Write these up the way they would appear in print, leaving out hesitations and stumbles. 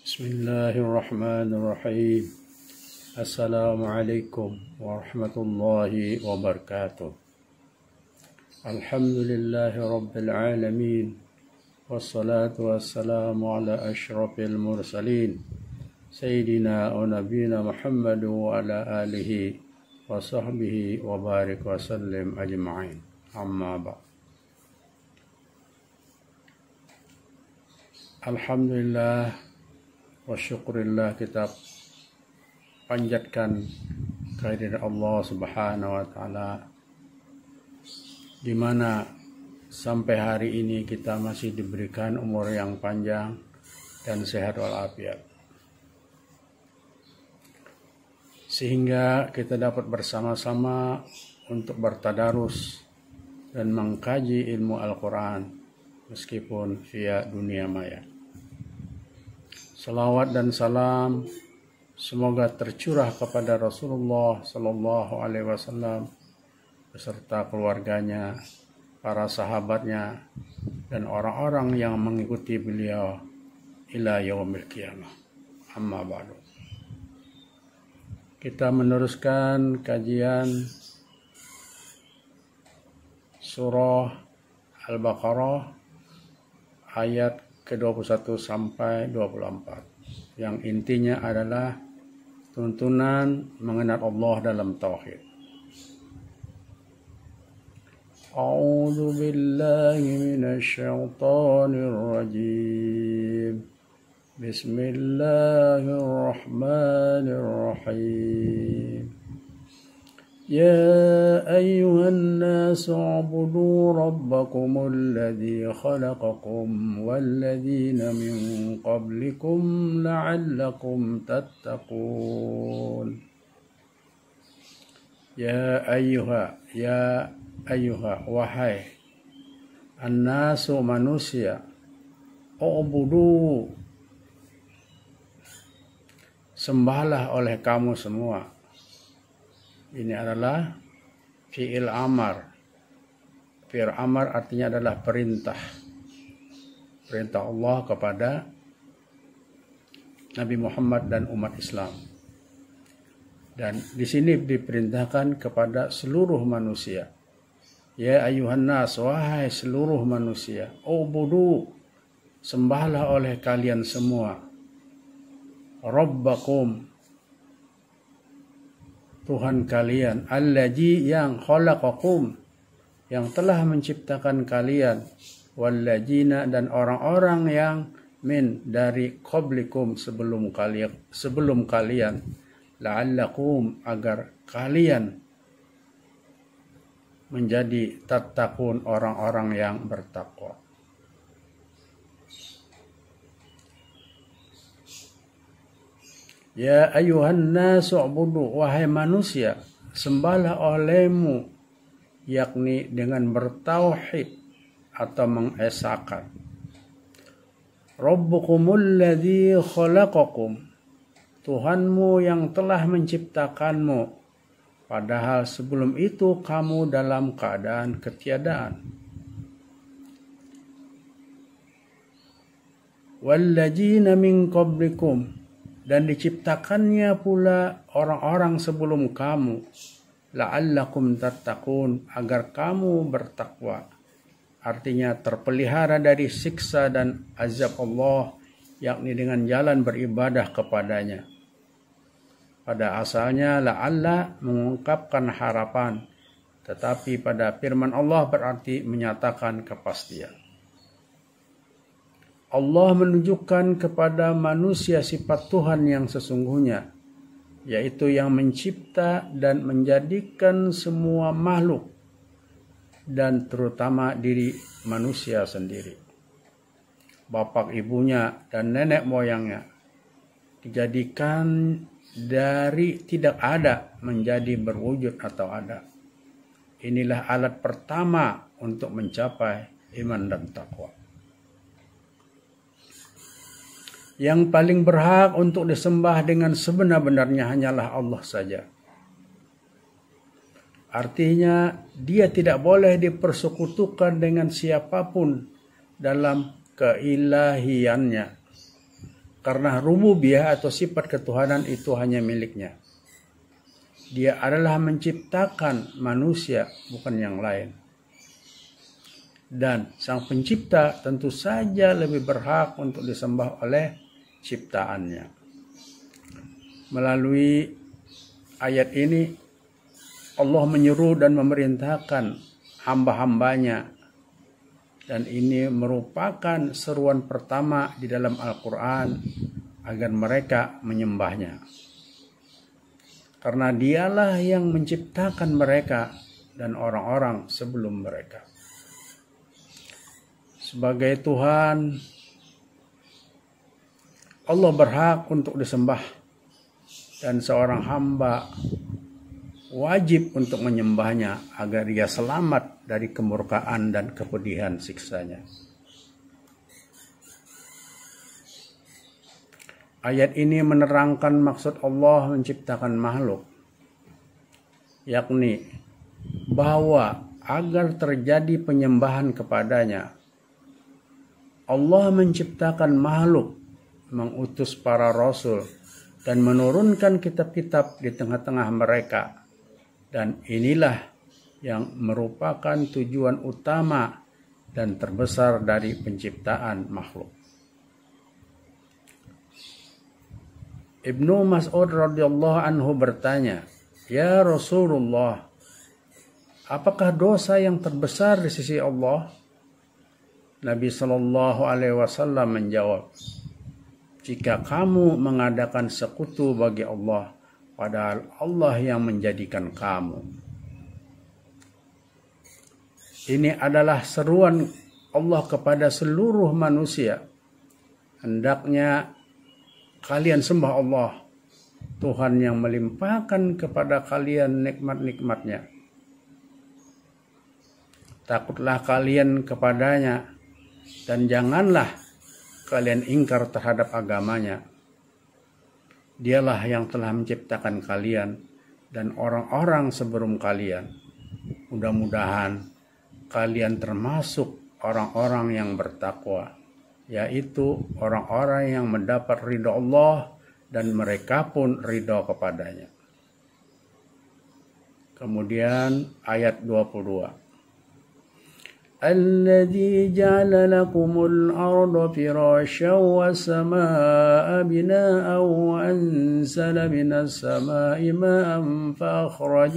Bismillahirrahmanirrahim. Assalamualaikum warahmatullahi wabarakatuh. Alhamdulillahi rabbil alamin. Wassalatu wassalamu ala asyrafil mursalin. Sayyidina wa nabiyina Muhammad wa ala alihi wa sahbihi wa barik wa sallim ajma'in. Amma ba'd. Alhamdulillah wa syukurillah, kita panjatkan kehadirat Allah Subhanahu wa taala, di mana sampai hari ini kita masih diberikan umur yang panjang dan sehat walafiat, sehingga kita dapat bersama-sama untuk bertadarus dan mengkaji ilmu Al-Quran meskipun via dunia maya. Salawat dan salam semoga tercurah kepada Rasulullah Sallallahu Alaihi Wasallam beserta keluarganya, para sahabatnya, dan orang-orang yang mengikuti beliau ila yaumil qiyamah. Amma ba'du. Kita meneruskan kajian surah Al-Baqarah ayat ke-21 sampai 24, yang intinya adalah tuntunan mengenal Allah dalam tauhid. A'udzu billahi minasy syaithanir rajim. Bismillahirrahmanirrahim. يا أيها الناس اعبدوا ربكم الذي خلقكم والذين من قبلكم لعلكم تتقون. يا أيها wahai annasu manusia, ubudu sembahlah oleh kamu semua. Ini adalah fi'il amar. Fi'il amar artinya adalah perintah. Perintah Allah kepada Nabi Muhammad dan umat Islam. Dan di sini diperintahkan kepada seluruh manusia. Ya ayuhan nas, wahai seluruh manusia, ubudu, sembahlah oleh kalian semua Rabbakum, Tuhan kalian, allazi yang khalaqakum, yang telah menciptakan kalian, wallazina dan orang-orang yang min dari qablikum sebelum kalian, la'allakum agar kalian menjadi tattaqun, orang-orang yang bertakwa. Ya ayuhan nasu ubudu, wahai manusia, sembahlah olehmu, yakni dengan bertauhid atau mengesahkan. Rabbukumul ladzi khalaqakum, Tuhanmu yang telah menciptakanmu, padahal sebelum itu kamu dalam keadaan ketiadaan. Walladzina min qablikum, dan diciptakannya pula orang-orang sebelum kamu, la'allakum tattaqun, agar kamu bertakwa. Artinya terpelihara dari siksa dan azab Allah, yakni dengan jalan beribadah kepadanya. Pada asalnya la'alla mengungkapkan harapan, tetapi pada firman Allah berarti menyatakan kepastian. Allah menunjukkan kepada manusia sifat Tuhan yang sesungguhnya, yaitu yang mencipta dan menjadikan semua makhluk, dan terutama diri manusia sendiri. Bapak ibunya dan nenek moyangnya dijadikan dari tidak ada menjadi berwujud atau ada. Inilah alat pertama untuk mencapai iman dan takwa. Yang paling berhak untuk disembah dengan sebenar-benarnya hanyalah Allah saja. Artinya dia tidak boleh dipersekutukan dengan siapapun dalam keilahiannya. Karena rububiyah atau sifat ketuhanan itu hanya miliknya. Dia adalah menciptakan manusia, bukan yang lain. Dan sang pencipta tentu saja lebih berhak untuk disembah oleh ciptaannya. Melalui ayat ini Allah menyeru dan memerintahkan hamba-hambanya, dan ini merupakan seruan pertama di dalam Al-Quran agar mereka menyembahnya. Karena dialah yang menciptakan mereka dan orang-orang sebelum mereka. Sebagai Tuhan, Allah berhak untuk disembah, dan seorang hamba wajib untuk menyembahnya agar dia selamat dari kemurkaan dan kepedihan siksanya. Ayat ini menerangkan maksud Allah menciptakan makhluk, yakni bahwa agar terjadi penyembahan kepadanya, Allah menciptakan makhluk, mengutus para rasul, dan menurunkan kitab-kitab di tengah-tengah mereka. Dan inilah yang merupakan tujuan utama dan terbesar dari penciptaan makhluk. Ibnu Mas'ud radhiyallahu anhu bertanya, "Ya Rasulullah, apakah dosa yang terbesar di sisi Allah?" Nabi Shallallahu Alaihi Wasallam menjawab, "Jika kamu mengadakan sekutu bagi Allah, padahal Allah yang menjadikan kamu." Ini adalah seruan Allah kepada seluruh manusia. Hendaknya kalian sembah Allah, Tuhan yang melimpahkan kepada kalian nikmat-nikmatnya. Takutlah kalian kepadanya, dan janganlah kalian ingkar terhadap agamanya. Dialah yang telah menciptakan kalian dan orang-orang sebelum kalian. Mudah-mudahan kalian termasuk orang-orang yang bertakwa, yaitu orang-orang yang mendapat ridha Allah dan mereka pun ridha kepadanya. Kemudian ayat 22. الذي جعل لكم الأرض فراشا والسماء بناء وأنزل من السماء ماء فأخرج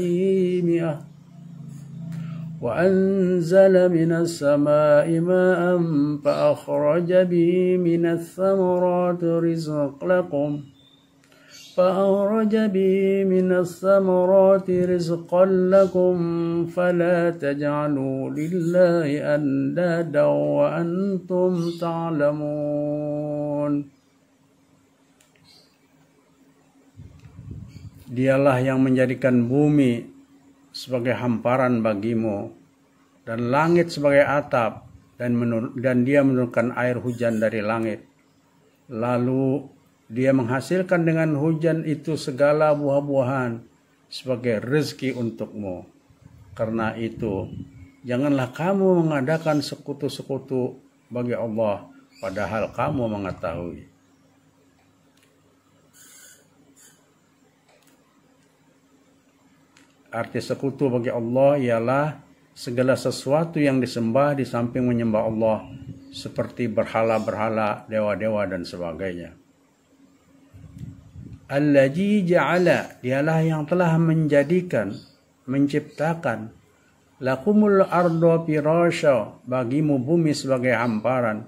به من الثمرات رزقا لكم فلا تجعلوا لله أندادا وأنتم تعلمون. Dialah yang menjadikan bumi sebagai hamparan bagimu dan langit sebagai atap, dan dia menurunkan air hujan dari langit. Lalu dia menghasilkan dengan hujan itu segala buah-buahan sebagai rezeki untukmu. Karena itu, janganlah kamu mengadakan sekutu-sekutu bagi Allah, padahal kamu mengetahui. Arti sekutu bagi Allah ialah segala sesuatu yang disembah di samping menyembah Allah, seperti berhala-berhala, dewa-dewa, dan sebagainya. Allazi ja'ala, dialah yang telah menjadikan, menciptakan, lakumul ardo firasya, bagimu bumi sebagai hamparan,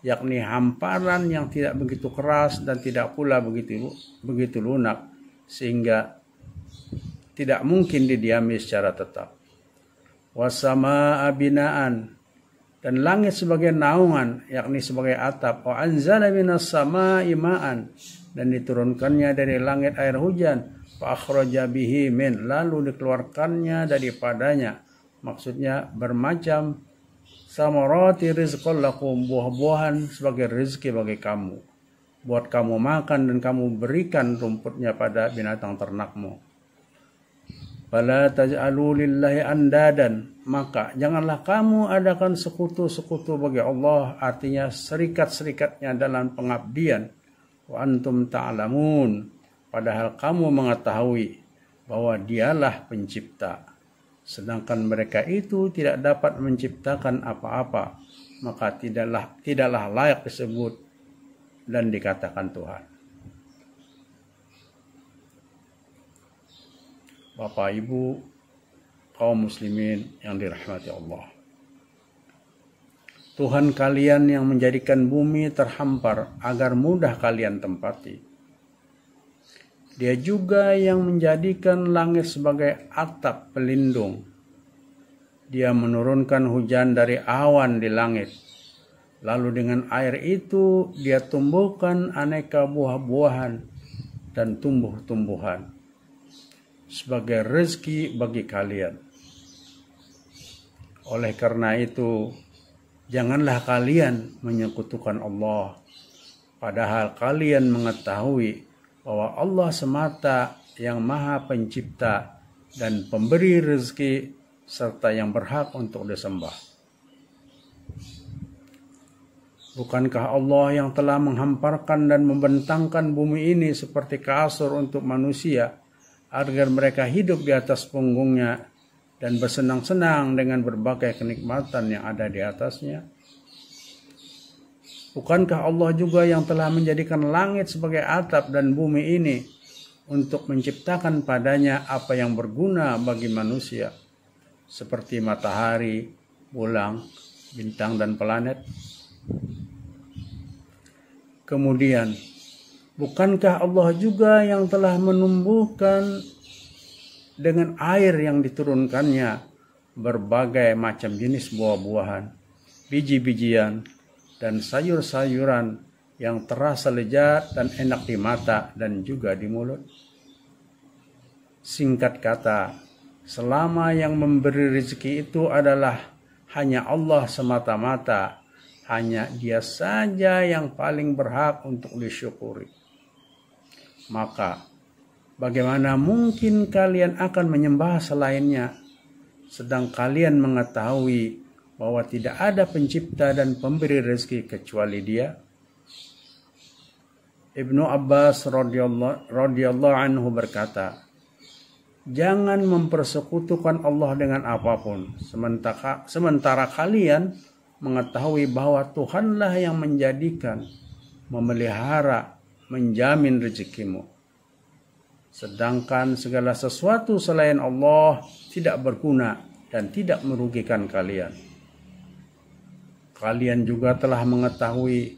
yakni hamparan yang tidak begitu keras dan tidak pula begitu lunak, sehingga tidak mungkin didiami secara tetap. Wasama binaan, dan langit sebagai naungan, yakni sebagai atap. Wa anzala minas sama'i ma'an, dan diturunkannya dari langit air hujan. Fa akhraja bihi min, lalu dikeluarkannya daripadanya. Maksudnya bermacam samarati rizqan lakum, buah-buahan sebagai rezeki bagi kamu, buat kamu makan, dan kamu berikan rumputnya pada binatang ternakmu. Fala taj'alu lillahi andadan, maka janganlah kamu adakan sekutu-sekutu bagi Allah, artinya serikat-serikatnya dalam pengabdian. wa antum ta'lamun, padahal kamu mengetahui bahwa dialah pencipta, sedangkan mereka itu tidak dapat menciptakan apa-apa, maka tidaklah layak disebut dan dikatakan Tuhan. Bapak Ibu kaum muslimin yang dirahmati Allah, Tuhan kalian yang menjadikan bumi terhampar agar mudah kalian tempati. Dia juga yang menjadikan langit sebagai atap pelindung. Dia menurunkan hujan dari awan di langit. Lalu dengan air itu dia tumbuhkan aneka buah-buahan dan tumbuh-tumbuhan sebagai rezeki bagi kalian. Oleh karena itu, janganlah kalian menyekutukan Allah, padahal kalian mengetahui bahwa Allah semata yang Maha Pencipta dan pemberi rezeki serta yang berhak untuk disembah. Bukankah Allah yang telah menghamparkan dan membentangkan bumi ini seperti kasur untuk manusia agar mereka hidup di atas punggungnya dan bersenang-senang dengan berbagai kenikmatan yang ada di atasnya? Bukankah Allah juga yang telah menjadikan langit sebagai atap dan bumi ini untuk menciptakan padanya apa yang berguna bagi manusia, seperti matahari, bulan, bintang, dan planet? Kemudian, bukankah Allah juga yang telah menumbuhkan dengan air yang diturunkannya berbagai macam jenis buah-buahan, biji-bijian, dan sayur-sayuran yang terasa lezat dan enak di mata dan juga di mulut? Singkat kata, selama yang memberi rezeki itu adalah hanya Allah semata-mata, hanya Dia saja yang paling berhak untuk disyukuri, maka bagaimana mungkin kalian akan menyembah selainnya, sedang kalian mengetahui bahwa tidak ada pencipta dan pemberi rezeki kecuali Dia? Ibnu Abbas radhiyallahu anhu berkata, jangan mempersekutukan Allah dengan apapun, sementara kalian mengetahui bahwa Tuhanlah yang menjadikan, memelihara, menjamin rezekimu. Sedangkan segala sesuatu selain Allah tidak berguna dan tidak merugikan kalian. Kalian juga telah mengetahui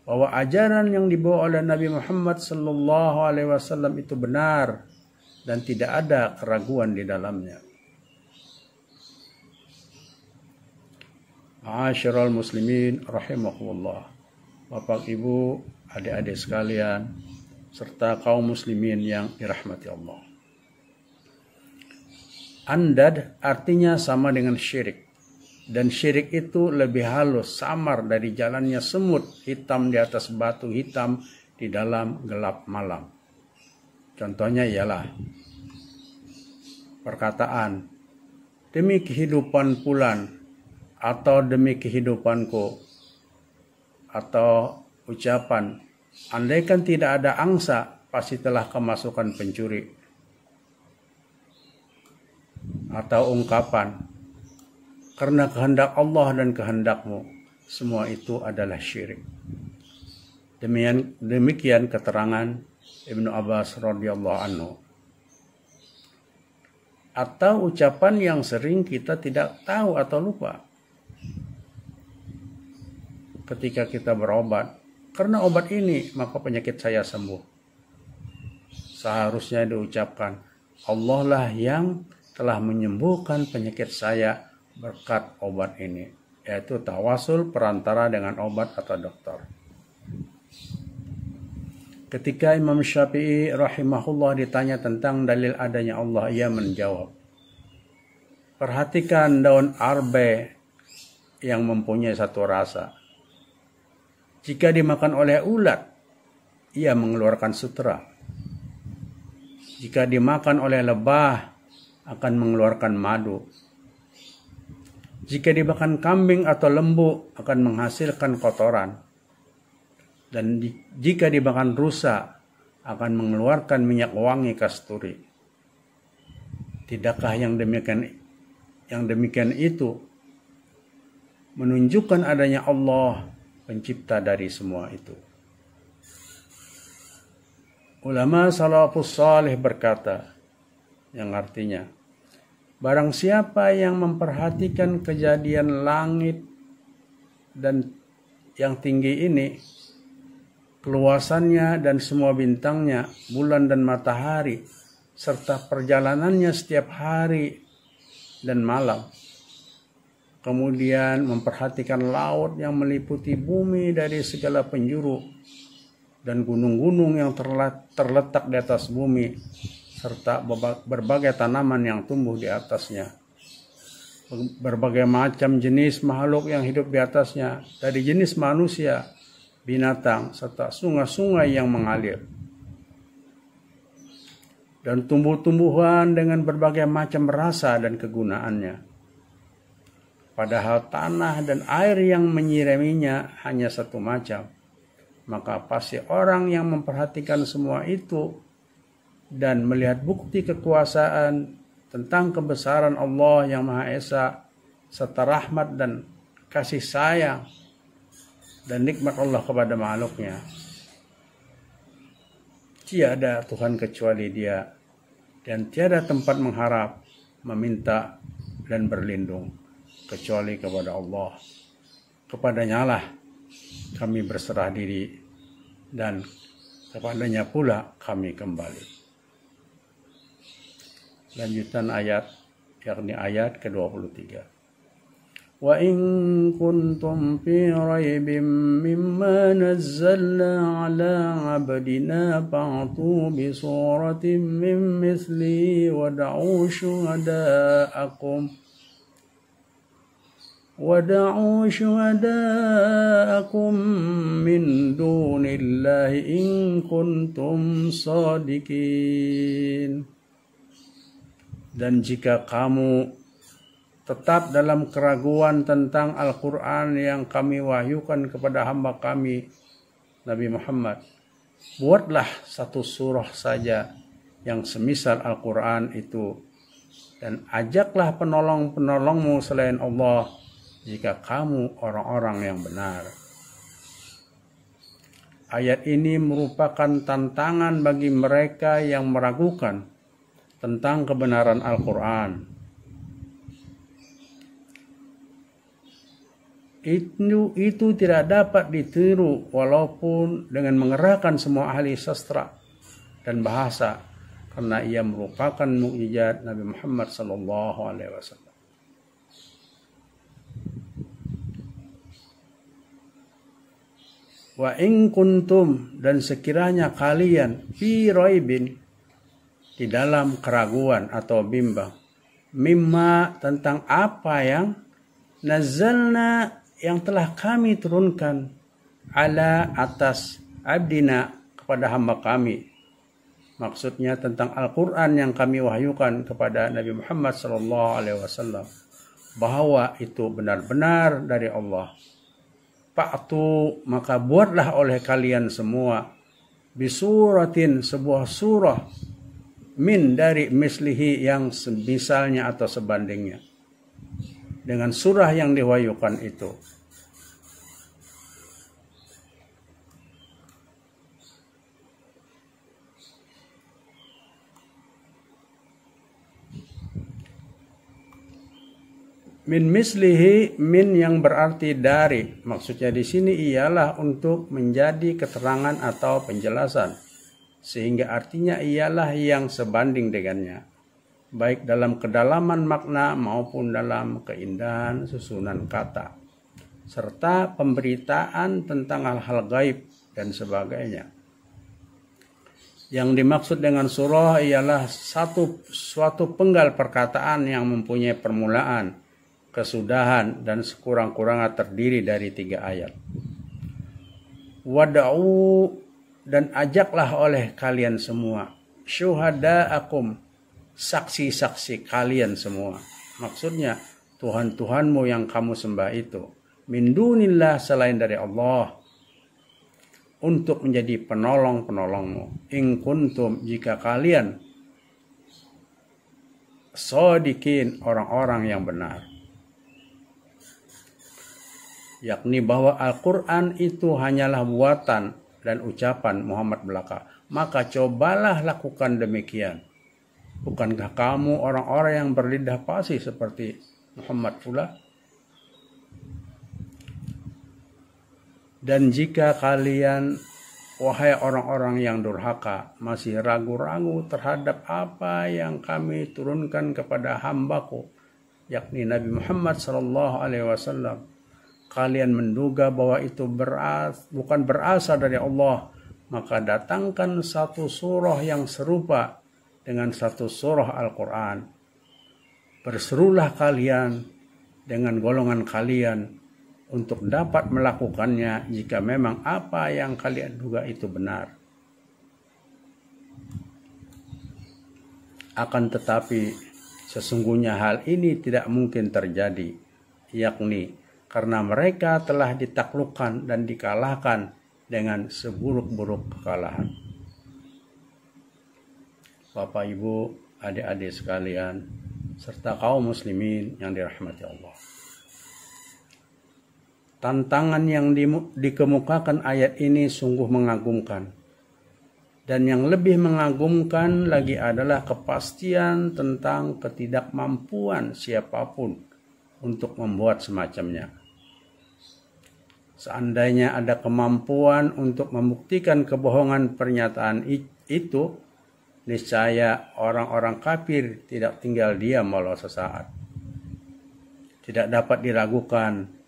bahwa ajaran yang dibawa oleh Nabi Muhammad SAW itu benar dan tidak ada keraguan di dalamnya. Ma'asyiral muslimin rahimakumullah, Bapak Ibu, adik-adik sekalian, serta kaum muslimin yang dirahmati Allah. Andad artinya sama dengan syirik, dan syirik itu lebih halus, samar dari jalannya semut hitam di atas batu hitam di dalam gelap malam. Contohnya ialah perkataan, demi kehidupan fulan, atau demi kehidupanku, atau ucapan, andaikan tidak ada angsa, pasti telah kemasukan pencuri, atau ungkapan, karena kehendak Allah dan kehendakmu, semua itu adalah syirik. Demikian keterangan Ibnu Abbas radhiyallahu anhu. Atau ucapan yang sering kita tidak tahu atau lupa ketika kita berobat, karena obat ini maka penyakit saya sembuh. Seharusnya diucapkan, Allah lah yang telah menyembuhkan penyakit saya berkat obat ini, yaitu tawasul perantara dengan obat atau dokter. Ketika Imam Syafi'i rahimahullah ditanya tentang dalil adanya Allah, ia menjawab, perhatikan daun arbe yang mempunyai satu rasa. Jika dimakan oleh ulat, ia mengeluarkan sutera. Jika dimakan oleh lebah, akan mengeluarkan madu. Jika dimakan kambing atau lembu, akan menghasilkan kotoran. dan jika dimakan rusa akan mengeluarkan minyak wangi kasturi. Tidakkah yang demikian itu menunjukkan adanya Allah pencipta dari semua itu? Ulama salafus salih berkata, yang artinya, barang siapa yang memperhatikan kejadian langit dan yang tinggi ini, keluasannya dan semua bintangnya, bulan dan matahari, serta perjalanannya setiap hari dan malam. Kemudian memperhatikan laut yang meliputi bumi dari segala penjuru dan gunung-gunung yang terletak di atas bumi, serta berbagai tanaman yang tumbuh di atasnya. Berbagai macam jenis makhluk yang hidup di atasnya, dari jenis manusia, binatang, serta sungai-sungai yang mengalir. Dan tumbuh-tumbuhan dengan berbagai macam rasa dan kegunaannya. Padahal tanah dan air yang menyiraminya hanya satu macam. Maka pasti orang yang memperhatikan semua itu dan melihat bukti kekuasaan tentang kebesaran Allah yang Maha Esa, serta rahmat dan kasih sayang dan nikmat Allah kepada makhluknya. Tiada Tuhan kecuali Dia, dan tiada tempat mengharap, meminta, dan berlindung kecuali kepada Allah. Kepadanya lah kami berserah diri, dan kepadanya pula kami kembali. Lanjutan ayat, yakni ayat ke-23. Wa in kuntum fi raibin mimma nazzalna ala abdina fa'tu bi suratin min mithli wad'u syuhada'akum min dunillahi in kuntum sadiqin. Dan jika kamu tetap dalam keraguan tentang Al-Quran yang kami wahyukan kepada hamba kami, Nabi Muhammad, buatlah satu surah saja yang semisal Al-Quran itu, dan ajaklah penolong-penolongmu selain Allah jika kamu orang-orang yang benar. Ayat ini merupakan tantangan bagi mereka yang meragukan tentang kebenaran Al-Quran. Itu tidak dapat ditiru walaupun dengan mengerahkan semua ahli sastra dan bahasa, karena ia merupakan mukjizat Nabi Muhammad sallallahu alaihi wasallam. Wa in kuntum, dan sekiranya kalian fi raibin, di dalam keraguan atau bimbang, mimma, tentang apa yang nazzalna, yang telah kami turunkan, ala, atas, abdina, kepada hamba kami. Maksudnya tentang Al-Quran yang kami wahyukan kepada Nabi Muhammad SAW, bahwa itu benar-benar dari Allah. Fa'tu, maka buatlah oleh kalian semua, bisuratin, sebuah surah, min, dari mislihi, yang misalnya atau sebandingnya dengan surah yang diwahyukan itu. Min mislihi, min yang berarti dari, maksudnya di sini ialah untuk menjadi keterangan atau penjelasan, sehingga artinya ialah yang sebanding dengannya, baik dalam kedalaman makna maupun dalam keindahan susunan kata, serta pemberitaan tentang hal-hal gaib dan sebagainya. Yang dimaksud dengan surah ialah suatu penggal perkataan yang mempunyai permulaan, kesudahan, dan sekurang-kurangnya terdiri dari 3 ayat. Wad'u, dan ajaklah oleh kalian semua, syuhada'akum, saksi-saksi kalian semua. Maksudnya Tuhan-Tuhanmu yang kamu sembah itu, min dunillah, selain dari Allah. untuk menjadi penolong-penolongmu. In kuntum, jika kalian shodiqin, orang-orang yang benar. Yakni bahwa Al-Quran itu hanyalah buatan dan ucapan Muhammad belaka. Maka cobalah lakukan demikian. Bukankah kamu orang-orang yang berlidah fasih seperti Muhammad pula? Dan jika kalian, wahai orang-orang yang durhaka, masih ragu-ragu terhadap apa yang kami turunkan kepada hambaku, yakni Nabi Muhammad SAW, kalian menduga bahwa itu bukan berasal dari Allah, maka datangkan satu surah yang serupa dengan satu surah Al-Quran. Berserulah kalian dengan golongan kalian untuk dapat melakukannya jika memang apa yang kalian duga itu benar. Akan tetapi sesungguhnya hal ini tidak mungkin terjadi, yakni karena mereka telah ditaklukkan dan dikalahkan dengan seburuk-buruk kekalahan. Bapak, Ibu, adik-adik sekalian, serta kaum muslimin yang dirahmati Allah. Tantangan yang dikemukakan ayat ini sungguh mengagumkan. Dan yang lebih mengagumkan lagi adalah kepastian tentang ketidakmampuan siapapun untuk membuat semacamnya. Seandainya ada kemampuan untuk membuktikan kebohongan pernyataan itu, niscaya orang-orang kafir tidak tinggal diam walau sesaat. Tidak dapat diragukan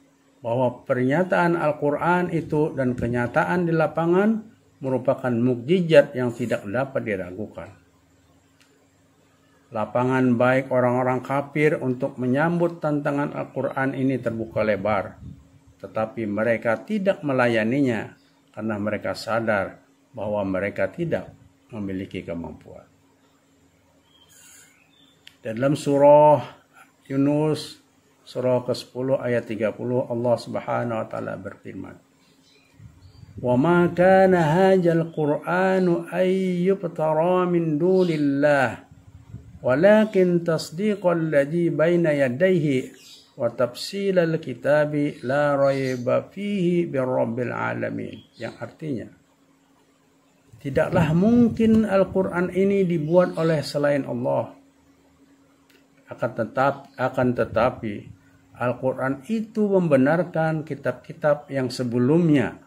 bahwa pernyataan Al-Quran itu dan kenyataan di lapangan merupakan mukjizat yang tidak dapat diragukan. Lapangan baik orang-orang kafir untuk menyambut tantangan Al-Quran ini terbuka lebar, tetapi mereka tidak melayaninya karena mereka sadar bahwa mereka tidak memiliki kemampuan. Dalam surah Yunus surah ke-10 ayat 30, Allah Subhanahu wa taala berfirman, "Wa ma kana hadzal Qur'anu ay yubtara min dunillah, walakin tasdiqal ladzi baina yadayhi wa tafsilal kitabi la raiba fihi birabbil alamin." Yang artinya, tidaklah mungkin Al-Quran ini dibuat oleh selain Allah. Akan tetapi Al-Quran itu membenarkan kitab-kitab yang sebelumnya,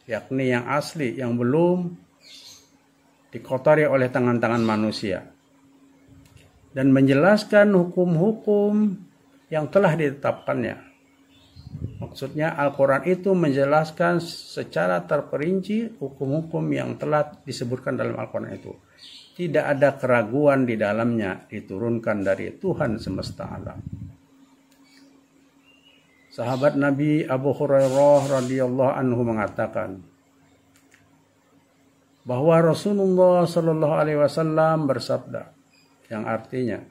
yakni yang asli, yang belum dikotori oleh tangan-tangan manusia, dan menjelaskan hukum-hukum yang telah ditetapkannya. Maksudnya Al-Quran itu menjelaskan secara terperinci hukum-hukum yang telah disebutkan dalam Al-Quran itu. Tidak ada keraguan di dalamnya, diturunkan dari Tuhan semesta alam. Sahabat Nabi Abu Hurairah radhiyallahu anhu mengatakan bahwa Rasulullah Shallallahu alaihi wasallam bersabda, yang artinya,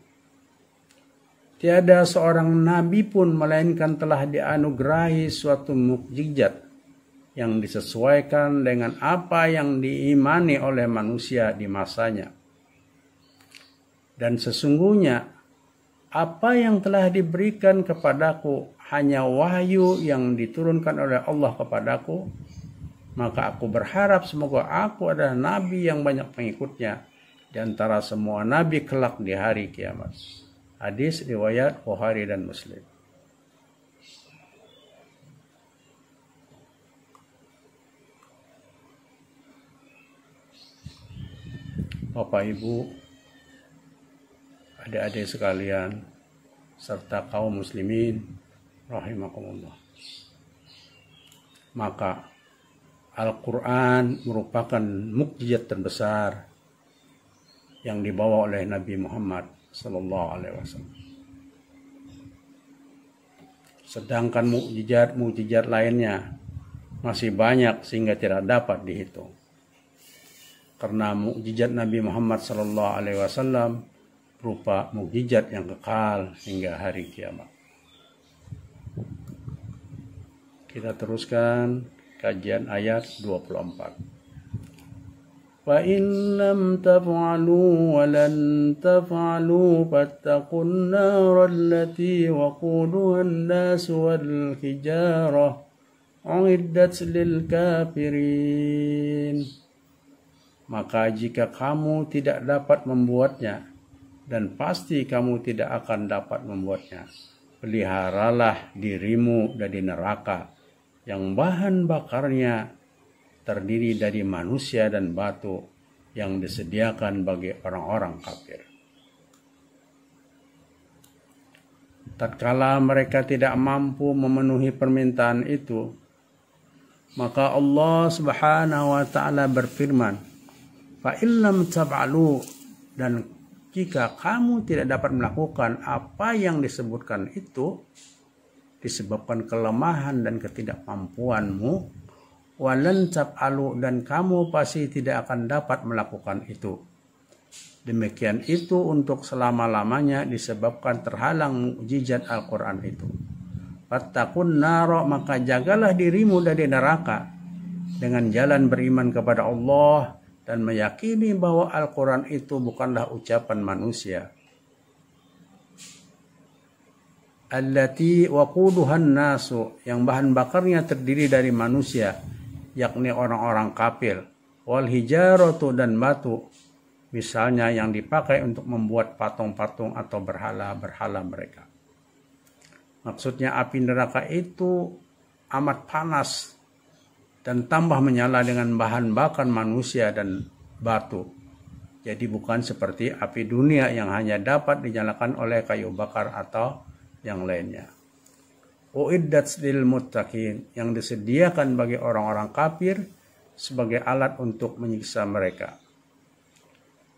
tiada seorang nabi pun melainkan telah dianugerahi suatu mukjizat yang disesuaikan dengan apa yang diimani oleh manusia di masanya. Dan sesungguhnya apa yang telah diberikan kepadaku hanya wahyu yang diturunkan oleh Allah kepadaku, maka aku berharap semoga aku adalah nabi yang banyak pengikutnya di antara semua nabi kelak di hari kiamat. Hadis riwayat Bukhari dan Muslim. Bapak, Ibu, adik-adik sekalian, serta kaum muslimin rahimakumullah. Maka Al-Quran merupakan mukjizat terbesar yang dibawa oleh Nabi Muhammad SAW. Sedangkan mukjizat lainnya masih banyak sehingga tidak dapat dihitung. Karena mukjizat Nabi Muhammad SAW berupa mukjizat yang kekal hingga hari kiamat. Kita teruskan kajian ayat 24. Fa in lam taf'alu wa lan taf'alu fattaqun nar allati waquduha an-nas wal hijarah uiddat lil kafirin. Maka jika kamu tidak dapat membuatnya, dan pasti kamu tidak akan dapat membuatnya, peliharalah dirimu dari neraka yang bahan bakarnya terdiri dari manusia dan batu yang disediakan bagi orang-orang kafir. Tatkala mereka tidak mampu memenuhi permintaan itu, maka Allah Subhanahu wa taala berfirman, "Fa illam tab'alu," dan jika kamu tidak dapat melakukan apa yang disebutkan itu disebabkan kelemahan dan ketidakmampuanmu, walan tab'alu, dan kamu pasti tidak akan dapat melakukan itu. Demikian itu untuk selama-lamanya disebabkan terhalang mukjizat Al-Quran itu. Fattaqun naro, maka jagalah dirimu dari neraka dengan jalan beriman kepada Allah dan meyakini bahwa Al-Quran itu bukanlah ucapan manusia. Allati waquduhan nasu, yang bahan bakarnya terdiri dari manusia, yakni orang-orang kafir. Wal hijaratu, dan batu, misalnya yang dipakai untuk membuat patung-patung atau berhala-berhala mereka. Maksudnya api neraka itu amat panas dan tambah menyala dengan bahan bakar manusia dan batu. Jadi bukan seperti api dunia yang hanya dapat dinyalakan oleh kayu bakar atau yang lainnya. Uiddat lil muttaqin, yang disediakan bagi orang-orang kafir sebagai alat untuk menyiksa mereka.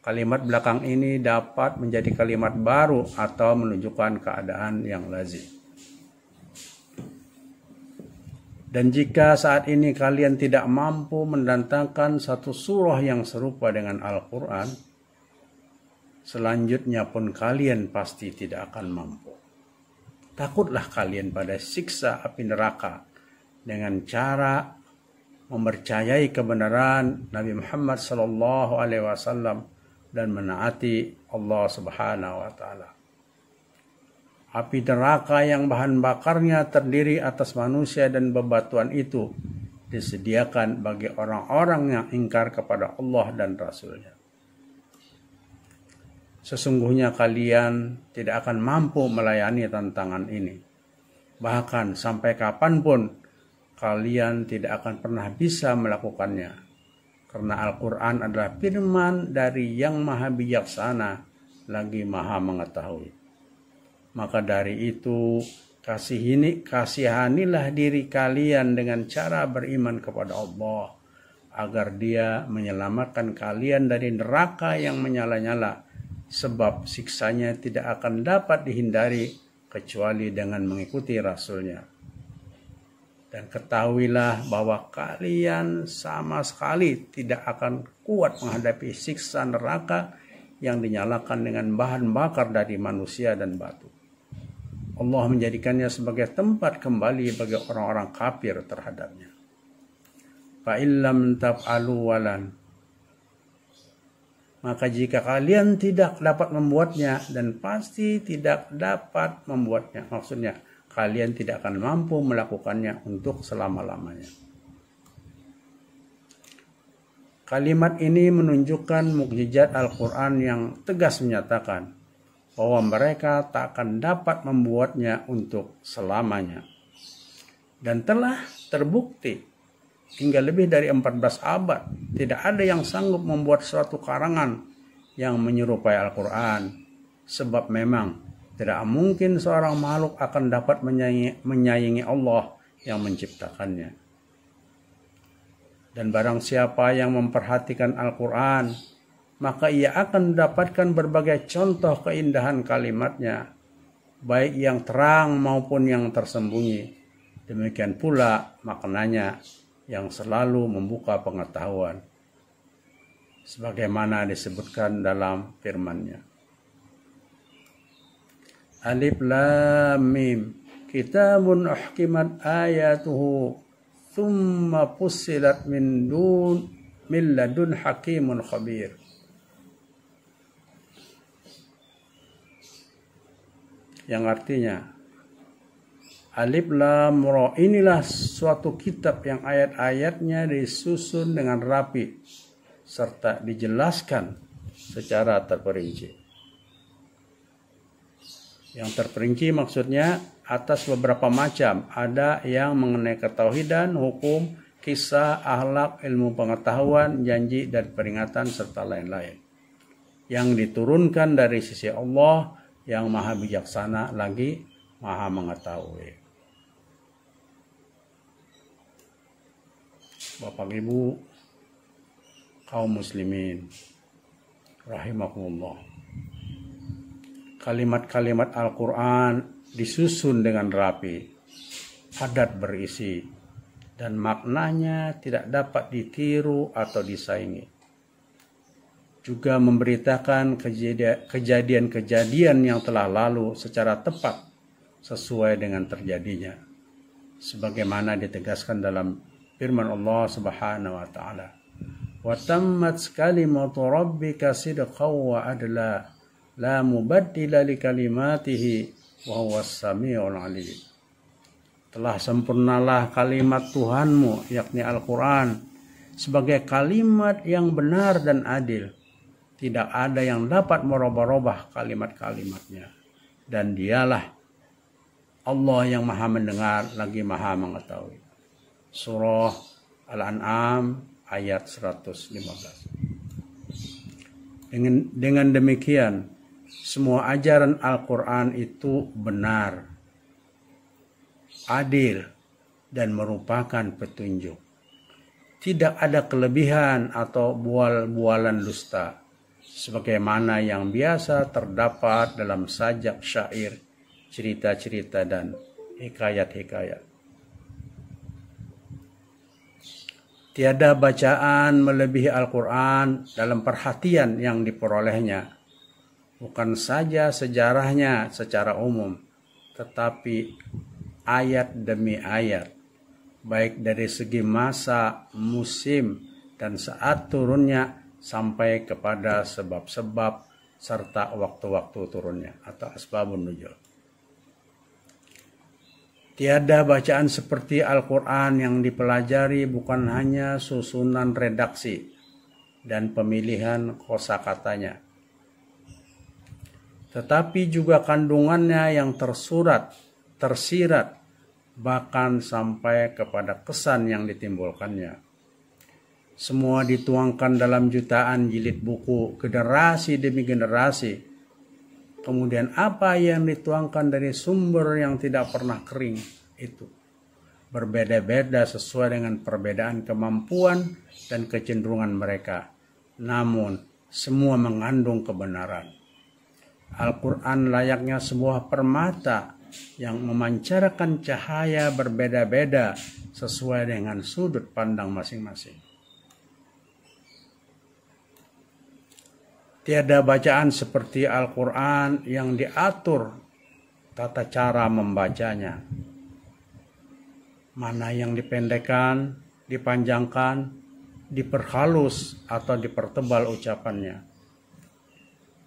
Kalimat belakang ini dapat menjadi kalimat baru atau menunjukkan keadaan yang lazim. Dan jika saat ini kalian tidak mampu mendatangkan satu surah yang serupa dengan Al-Quran, selanjutnya pun kalian pasti tidak akan mampu. Takutlah kalian pada siksa api neraka dengan cara mempercayai kebenaran Nabi Muhammad SAW dan menaati Allah Subhanahu wa taala. Api neraka yang bahan bakarnya terdiri atas manusia dan bebatuan itu disediakan bagi orang-orang yang ingkar kepada Allah dan Rasul-Nya. Sesungguhnya kalian tidak akan mampu melayani tantangan ini. Bahkan sampai kapanpun kalian tidak akan pernah bisa melakukannya. Karena Al-Quran adalah firman dari yang maha bijaksana lagi maha mengetahui. Maka dari itu kasihanilah diri kalian dengan cara beriman kepada Allah, agar Dia menyelamatkan kalian dari neraka yang menyala-nyala, sebab siksanya tidak akan dapat dihindari kecuali dengan mengikuti Rasul-Nya. Dan ketahuilah bahwa kalian sama sekali tidak akan kuat menghadapi siksa neraka yang dinyalakan dengan bahan bakar dari manusia dan batu. Allah menjadikannya sebagai tempat kembali bagi orang-orang kafir terhadapnya. Fa illam taf'alu walan, maka jika kalian tidak dapat membuatnya dan pasti tidak dapat membuatnya, maksudnya kalian tidak akan mampu melakukannya untuk selama-lamanya. Kalimat ini menunjukkan mukjizat Al-Quran yang tegas menyatakan bahwa mereka tak akan dapat membuatnya untuk selamanya. Dan telah terbukti hingga lebih dari 14 abad tidak ada yang sanggup membuat suatu karangan yang menyerupai Al-Quran, sebab memang tidak mungkin seorang makhluk akan dapat menyaingi Allah yang menciptakannya. Dan barang siapa yang memperhatikan Al-Quran, maka ia akan mendapatkan berbagai contoh keindahan kalimatnya, baik yang terang maupun yang tersembunyi. Demikian pula maknanya yang selalu membuka pengetahuan, sebagaimana disebutkan dalam firman-Nya. Alif Lam Mim, kitabun uhkimat ayatuhu thumma fussilat min ladun hakimun khabir. Yang artinya Alif Lam Ra, inilah suatu kitab yang ayat-ayatnya disusun dengan rapi serta dijelaskan secara terperinci. Yang terperinci maksudnya atas beberapa macam, ada yang mengenai ketauhidan, hukum, kisah, akhlak, ilmu pengetahuan, janji dan peringatan serta lain-lain. Yang diturunkan dari sisi Allah yang Maha Bijaksana lagi Maha Mengetahui. Bapak Ibu kaum muslimin rahimakumullah. Kalimat-kalimat Al-Quran disusun dengan rapi, padat berisi, dan maknanya tidak dapat ditiru atau disaingi. Juga memberitakan kejadian-kejadian yang telah lalu secara tepat sesuai dengan terjadinya, sebagaimana ditegaskan dalam firman Allah Subhanahu wa taala, "Wa tammat kalimatu rabbika sidqan wa adla, la mubaddila li kalimatihi wa huwas samiul alim." Telah sempurnalah kalimat Tuhanmu, yakni Al-Quran, sebagai kalimat yang benar dan adil. Tidak ada yang dapat merubah-rubah kalimat-kalimatnya. Dan dialah Allah yang Maha mendengar lagi Maha mengetahui. Surah Al-An'am ayat 115. Dengan demikian, semua ajaran Al-Quran itu benar, adil, dan merupakan petunjuk. Tidak ada kelebihan atau bual-bualan dusta, sebagaimana yang biasa terdapat dalam sajak syair, cerita-cerita, dan hikayat-hikayat. Tiada bacaan melebihi Al-Quran dalam perhatian yang diperolehnya. Bukan saja sejarahnya secara umum, tetapi ayat demi ayat, baik dari segi masa, musim, dan saat turunnya sampai kepada sebab-sebab serta waktu-waktu turunnya atau asbabun nuzul. Tiada bacaan seperti Al-Quran yang dipelajari bukan hanya susunan redaksi dan pemilihan kosakatanya, tetapi juga kandungannya yang tersirat, bahkan sampai kepada kesan yang ditimbulkannya. Semua dituangkan dalam jutaan jilid buku, generasi demi generasi. Kemudian apa yang dituangkan dari sumber yang tidak pernah kering itu berbeda-beda sesuai dengan perbedaan kemampuan dan kecenderungan mereka. Namun semua mengandung kebenaran. Al-Quran layaknya sebuah permata yang memancarkan cahaya berbeda-beda sesuai dengan sudut pandang masing-masing. Tiada bacaan seperti Al-Quran yang diatur tata cara membacanya. Mana yang dipendekkan, dipanjangkan, diperhalus atau dipertebal ucapannya.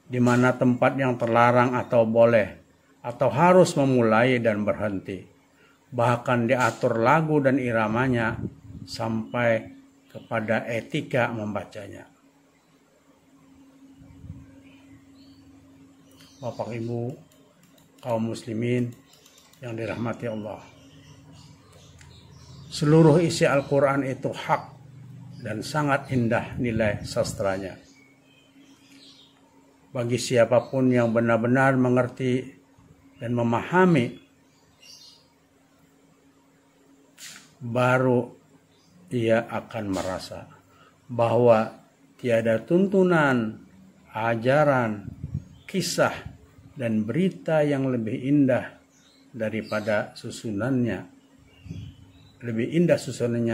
Di mana tempat yang terlarang atau boleh, atau harus memulai dan berhenti. Bahkan diatur lagu dan iramanya sampai kepada etika membacanya. Bapak Ibu kaum muslimin yang dirahmati Allah, seluruh isi Al-Quran itu hak dan sangat indah nilai sastranya. Bagi siapapun yang benar-benar mengerti dan memahami, baru ia akan merasa bahwa tiada tuntunan, ajaran, kisah, dan berita yang lebih indah daripada susunannya,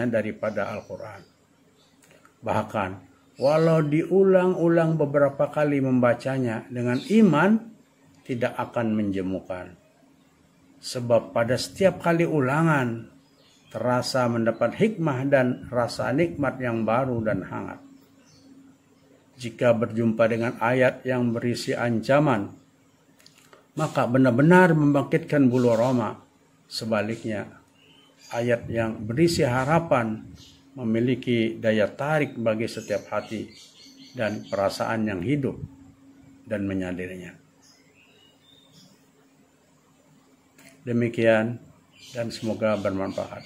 daripada Al-Quran. Bahkan walau diulang-ulang beberapa kali membacanya dengan iman, tidak akan menjemukan. Sebab pada setiap kali ulangan, terasa mendapat hikmah dan rasa nikmat yang baru dan hangat. Jika berjumpa dengan ayat yang berisi ancaman, maka benar-benar membangkitkan bulu roma. Sebaliknya, ayat yang berisi harapan memiliki daya tarik bagi setiap hati dan perasaan yang hidup dan menyadarinya. Demikian dan semoga bermanfaat.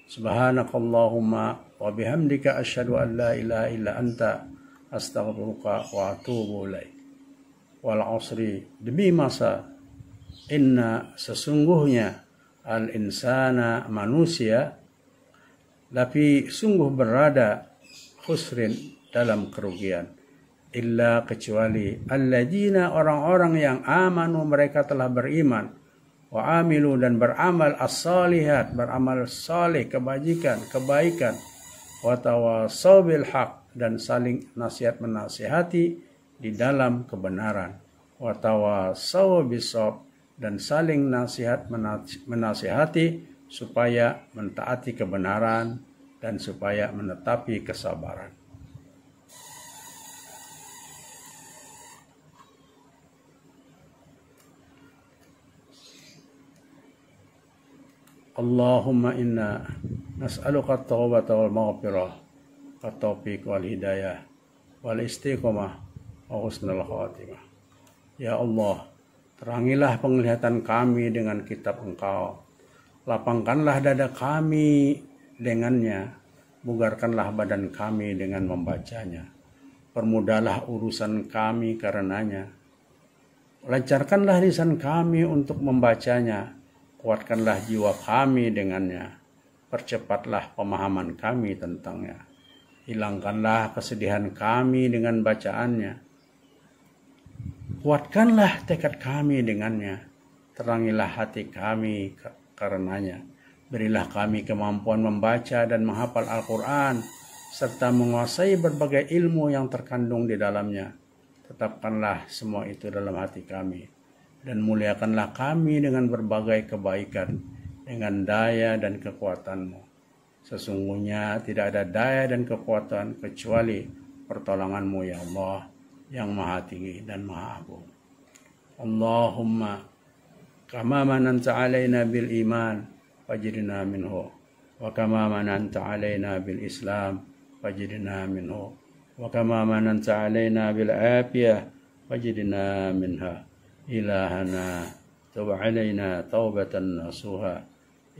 Subhanakallahumma wa bihamdika asyhadu an la ilaha illa anta astaghfiruka wa atubu ilaik. Wal asri, demi masa, inna sesungguhnya al insana manusia tapi sungguh berada khusrin dalam kerugian, illa kecuali alladzina orang-orang yang amanu mereka telah beriman, wa amilu dan beramal as-salihat beramal saleh kebajikan kebaikan, wa tawasaw bil haq dan saling nasihat menasihati di dalam kebenaran, wa tawasaw bisawab dan saling nasihat menasihati supaya mentaati kebenaran dan supaya menetapi kesabaran. Allahumma inna nas'aluka at-taubata wal maghfirah wat taufiq wal hidayah wal istiqamah wa husnul khatimah. Ya Allah, terangilah penglihatan kami dengan kitab Engkau. Lapangkanlah dada kami dengannya. Bugarkanlah badan kami dengan membacanya. Permudahlah urusan kami karenanya. Lancarkanlah lisan kami untuk membacanya. Kuatkanlah jiwa kami dengannya. Percepatlah pemahaman kami tentangnya. Hilangkanlah kesedihan kami dengan bacaannya. Kuatkanlah tekad kami dengannya. Terangilah hati kami karenanya. Berilah kami kemampuan membaca dan menghafal Al-Quran, serta menguasai berbagai ilmu yang terkandung di dalamnya. Tetapkanlah semua itu dalam hati kami. Dan muliakanlah kami dengan berbagai kebaikan, dengan daya dan kekuatan-Mu. Sesungguhnya tidak ada daya dan kekuatan kecuali pertolongan-Mu ya Allah, yang maha tinggi dan maha agung. Allahumma kama mananta alaina bil iman fajidna minhu, wa kama mananta alaina bil islam fajidna minhu, wa kama mananta alaina bil afiyah fajidna minha. Ilahana tub alaina taubatan nasuha,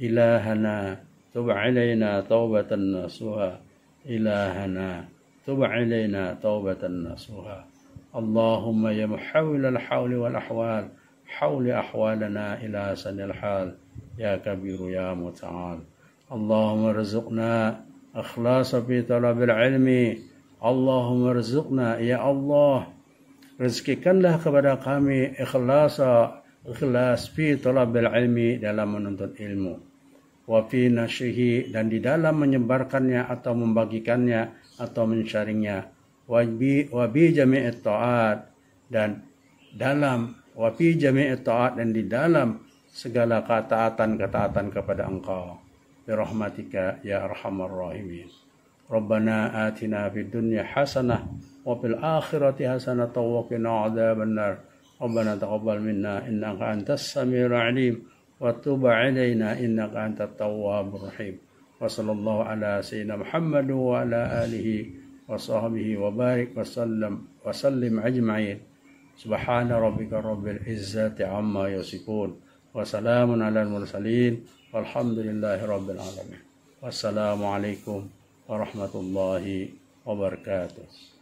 ilahana tub alaina taubatan nasuha, ilahana tub alaina taubatan nasuha. Allahumma ya muhawwil al-hawli wal ahwal, hawli ahwalana ila sanil hal, ya kabiru ya muta'al. Allahumma rizqna akhlasa fi talabil ilmi. Allahumma rizqna ya Allah, rezekikanlah kepada kami ikhlas fi talabil ilmi, dalam menuntut ilmu, wa fi nashihi dan di dalam menyebarkannya atau membagikannya atau mensharingnya, wa bi jami'it ta'at dan dalam wa fi jami'it ta'at dan di dalam segala ketaatan kepada Engkau. Bi rahmatika ya arhamar rahimin. Rabbana atina fid dunya hasanah wa fil akhirati hasanah wa qina adzaban nar. Rabbana taqabbal minna innaka antas samiul alim wa tub alaina innaka antat tawwabur rahim. Wa sallallahu ala sayyidina Muhammad wa ala alihi wa sahbihi wa barik wa sallim ajma'in. Subhana rabbika rabbil izzati amma yasifun wa salamun alal mursalin walhamdulillahi rabbil alamin. Wassalamu alaikum warahmatullahi wabarakatuh.